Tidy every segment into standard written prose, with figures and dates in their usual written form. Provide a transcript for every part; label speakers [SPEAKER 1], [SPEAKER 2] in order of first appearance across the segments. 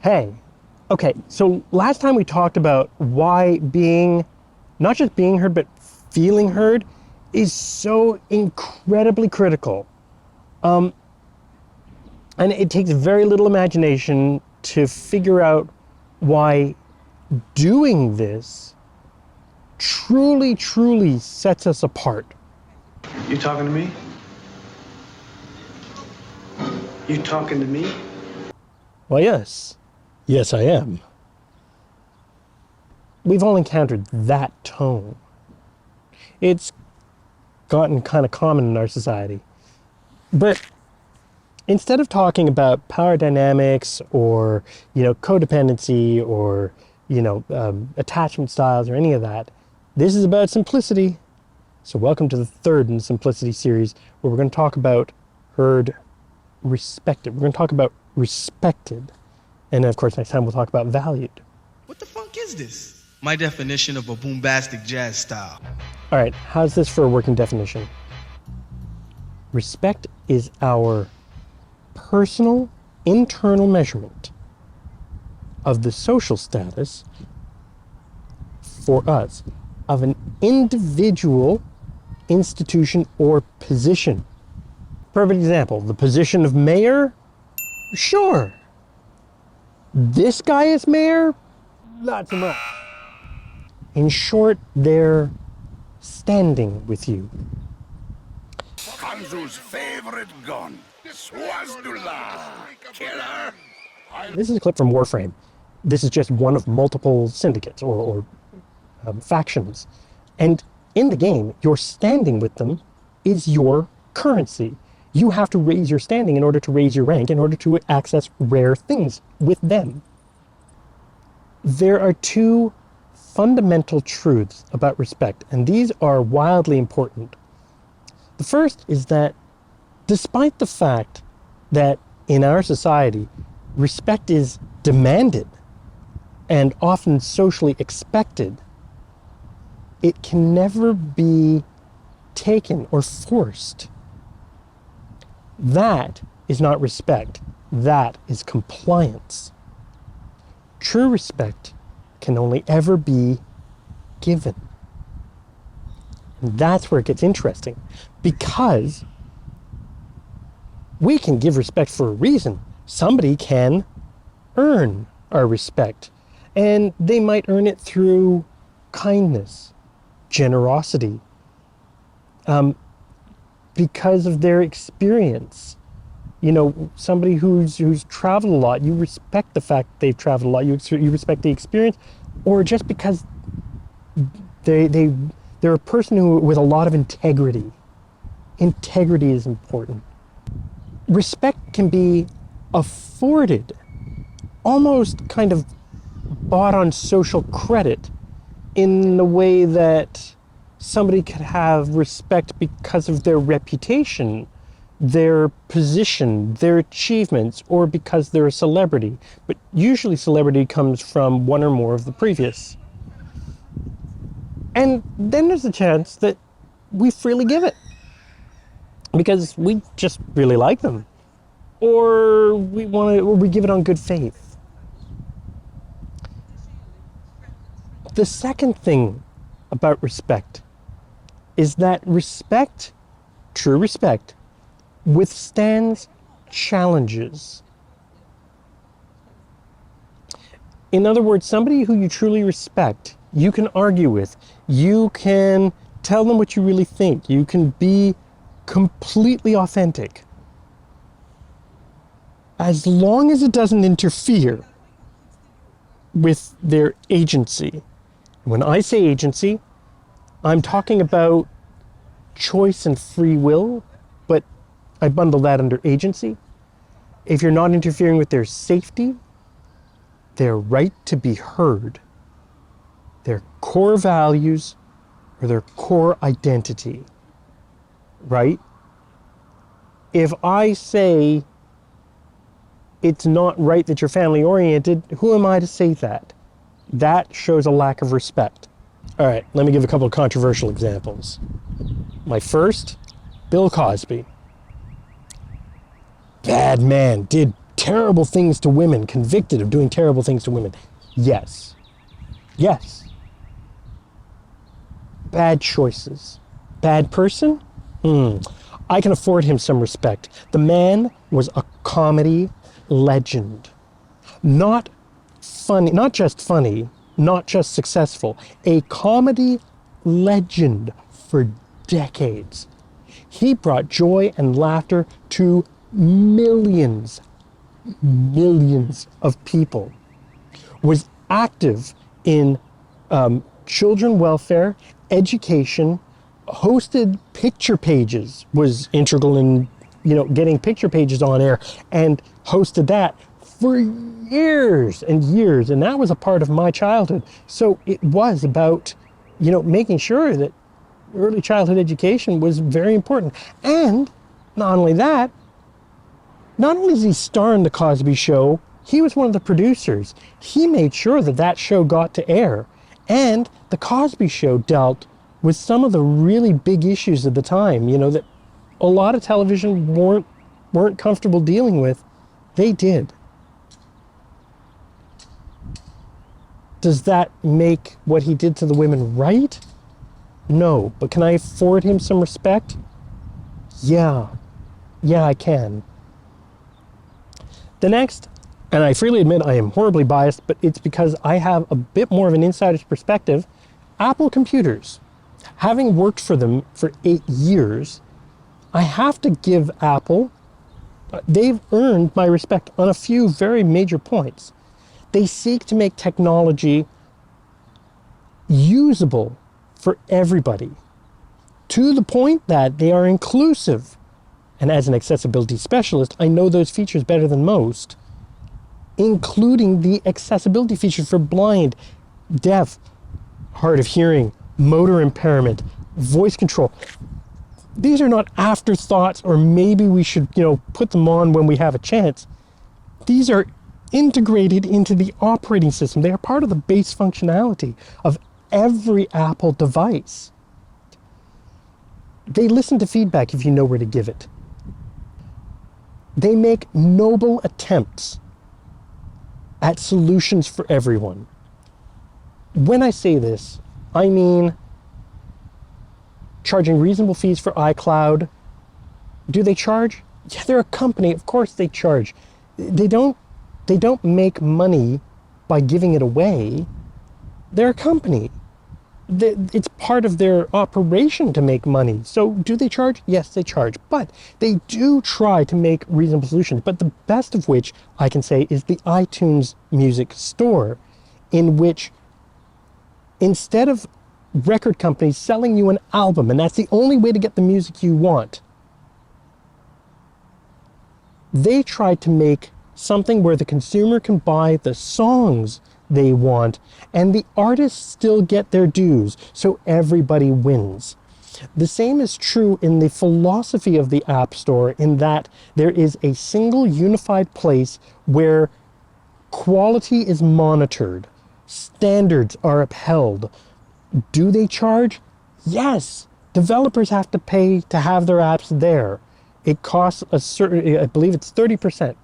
[SPEAKER 1] Hey, okay, so last time we talked about why not just being heard, but feeling heard is so incredibly critical. And it takes very little imagination to figure out why doing this truly, truly sets us apart.
[SPEAKER 2] You talking to me? You talking to me?
[SPEAKER 1] Well, yes. Yes, I am. We've all encountered that tone. It's gotten kind of common in our society. But instead of talking about power dynamics or, codependency or, attachment styles or any of that, this is about simplicity. So welcome to the third in the Simplicity series, where we're going to talk about heard, respected. We're going to talk about respected. And of course, next time we'll talk about valued.
[SPEAKER 3] What the fuck is this? My definition of a bombastic jazz style.
[SPEAKER 1] All right, how's this for a working definition? Respect is our personal, internal measurement of the social status for us of an individual, institution, or position. Perfect example, the position of mayor? Sure. This guy is mayor? Not so much. In short, they're standing with you.
[SPEAKER 4] Hanzo's favorite gun. Swazdula. Killer.
[SPEAKER 1] This is a clip from Warframe. This is just one of multiple syndicates or factions. And in the game, your standing with them is your currency. You have to raise your standing in order to raise your rank, in order to access rare things with them. There are two fundamental truths about respect, and these are wildly important. The first is that despite the fact that in our society, respect is demanded and often socially expected, it can never be taken or forced. That is not respect. That is compliance. True respect can only ever be given. And that's where it gets interesting, because we can give respect for a reason. Somebody can earn our respect, and they might earn it through kindness, generosity, because of their experience. Somebody who's traveled a lot, you respect the fact they've traveled a lot, you respect the experience, or just because they're a person with a lot of integrity. Integrity is important. Respect can be afforded, almost kind of bought on social credit, in the way that somebody could have respect because of their reputation, their position, their achievements, or because they're a celebrity. But usually celebrity comes from one or more of the previous. And then there's a chance that we freely give it because we just really like them, or we give it on good faith. The second thing about respect is that respect, true respect, withstands challenges. In other words, somebody who you truly respect, you can argue with, you can tell them what you really think, you can be completely authentic, as long as it doesn't interfere with their agency. When I say agency, I'm talking about choice and free will, but I bundle that under agency. If you're not interfering with their safety, their right to be heard, their core values, or their core identity, right? If I say it's not right that you're family oriented, who am I to say that? That shows a lack of respect. All right, let me give a couple of controversial examples. My first, Bill Cosby. Bad man, did terrible things to women, convicted of doing terrible things to women. Yes. Yes. Bad choices. Bad person? I can afford him some respect. The man was a comedy legend. Not funny, not just funny, not just successful. A comedy legend for decades. He brought joy and laughter to millions of people. Was active in children welfare, education, hosted picture pages, was integral in, getting picture pages on air, and hosted that for years and years. And that was a part of my childhood. So it was about, making sure that early childhood education was very important. And not only that, not only does he star in The Cosby Show, he was one of the producers. He made sure that that show got to air. And The Cosby Show dealt with some of the really big issues of the time, that a lot of television weren't comfortable dealing with. They did. Does that make what he did to the women right? No. But can I afford him some respect? Yeah. Yeah, I can. The next, and I freely admit I am horribly biased, but it's because I have a bit more of an insider's perspective. Apple computers. Having worked for them for 8 years, I have to give Apple, they've earned my respect on a few very major points. They seek to make technology usable for everybody, to the point that they are inclusive. And as an accessibility specialist, I know those features better than most, including the accessibility features for blind, deaf, hard of hearing, motor impairment, voice control. These are not afterthoughts, or maybe we should, put them on when we have a chance. These are integrated into the operating system. They are part of the base functionality of every Apple device. They listen to feedback if you know where to give it. They make noble attempts at solutions for everyone. When I say this, I mean charging reasonable fees for iCloud. Do they charge? Yeah, they're a company. Of course they charge. They don't make money by giving it away. They're a company. It's part of their operation to make money. So do they charge? Yes, they charge. But they do try to make reasonable solutions. But the best of which I can say is the iTunes Music Store, in which instead of record companies selling you an album, and that's the only way to get the music you want, they try to make something where the consumer can buy the songs they want, and the artists still get their dues, so everybody wins. The same is true in the philosophy of the App Store, in that there is a single unified place where quality is monitored, standards are upheld. Do they charge? Yes. Developers have to pay to have their apps there. It costs a certain, I believe it's 30%.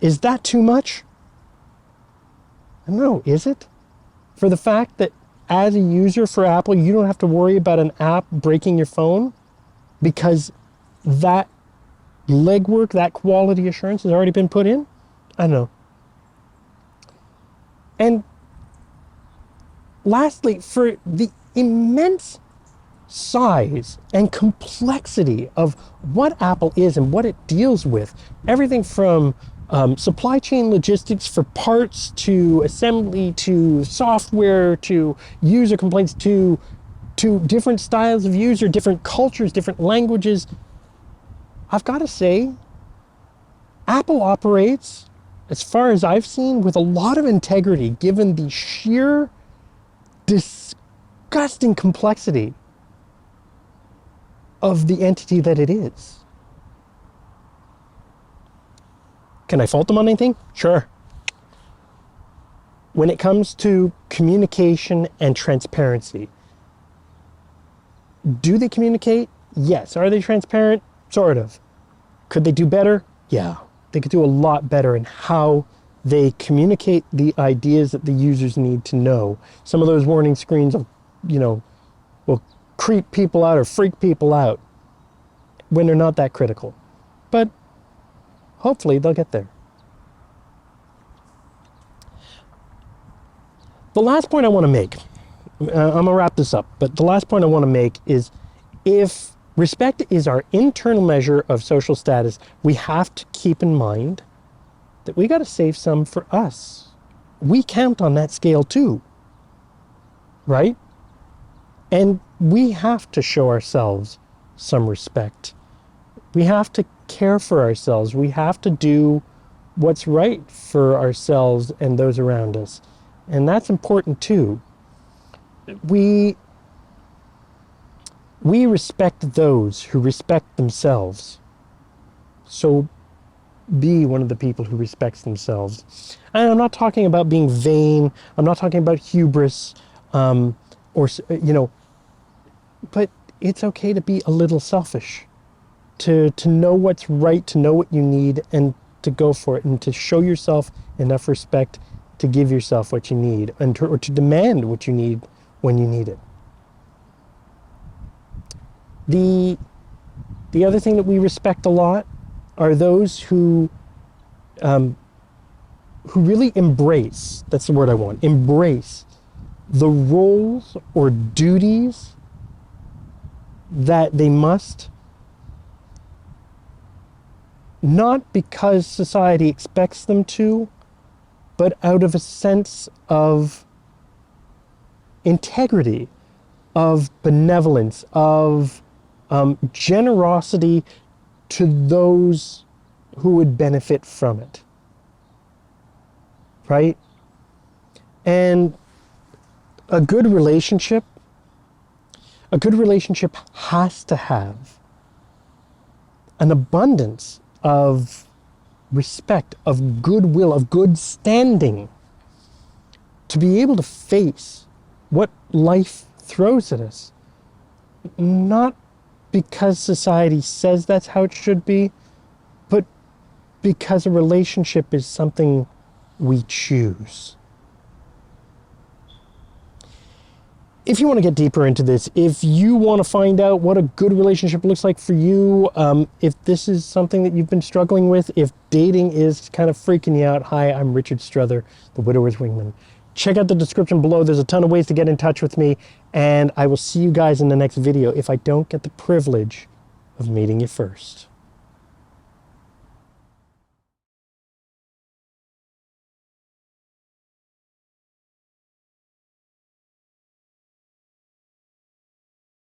[SPEAKER 1] Is that too much? No, is it? For the fact that as a user for Apple, you don't have to worry about an app breaking your phone because that legwork, that quality assurance has already been put in? I don't know. And lastly, for the immense size and complexity of what Apple is and what it deals with, everything from supply chain logistics for parts to assembly to software to user complaints to different styles of user, different cultures, different languages. I've got to say, Apple operates, as far as I've seen, with a lot of integrity, given the sheer disgusting complexity of the entity that it is. Can I fault them on anything? Sure. When it comes to communication and transparency, do they communicate? Yes. Are they transparent? Sort of. Could they do better? Yeah. They could do a lot better in how they communicate the ideas that the users need to know. Some of those warning screens will creep people out or freak people out when they're not that critical. But hopefully they'll get there. The last point I want to make, I'm going to wrap this up, but the last point I want to make is, if respect is our internal measure of social status, we have to keep in mind that we got to save some for us. We count on that scale too, right? And we have to show ourselves some respect. We have to care for ourselves. We have to do what's right for ourselves and those around us. And that's important too. We respect those who respect themselves. So be one of the people who respects themselves. And I'm not talking about being vain. I'm not talking about hubris, but it's okay to be a little selfish, to know what's right, to know what you need, and to go for it, and to show yourself enough respect to give yourself what you need, or to demand what you need when you need it. The other thing that we respect a lot are those who really embrace, that's the word I want, embrace the roles or duties that they must, not because society expects them to, but out of a sense of integrity, of benevolence, of generosity to those who would benefit from it, right? And a good relationship has to have an abundance of respect, of goodwill, of good standing, to be able to face what life throws at us. Not because society says that's how it should be, but because a relationship is something we choose. If you want to get deeper into this, if you want to find out what a good relationship looks like for you, if this is something that you've been struggling with, if dating is kind of freaking you out, hi, I'm Richard Struther, the Widower's Wingman. Check out the description below. There's a ton of ways to get in touch with me, and I will see you guys in the next video if I don't get the privilege of meeting you first.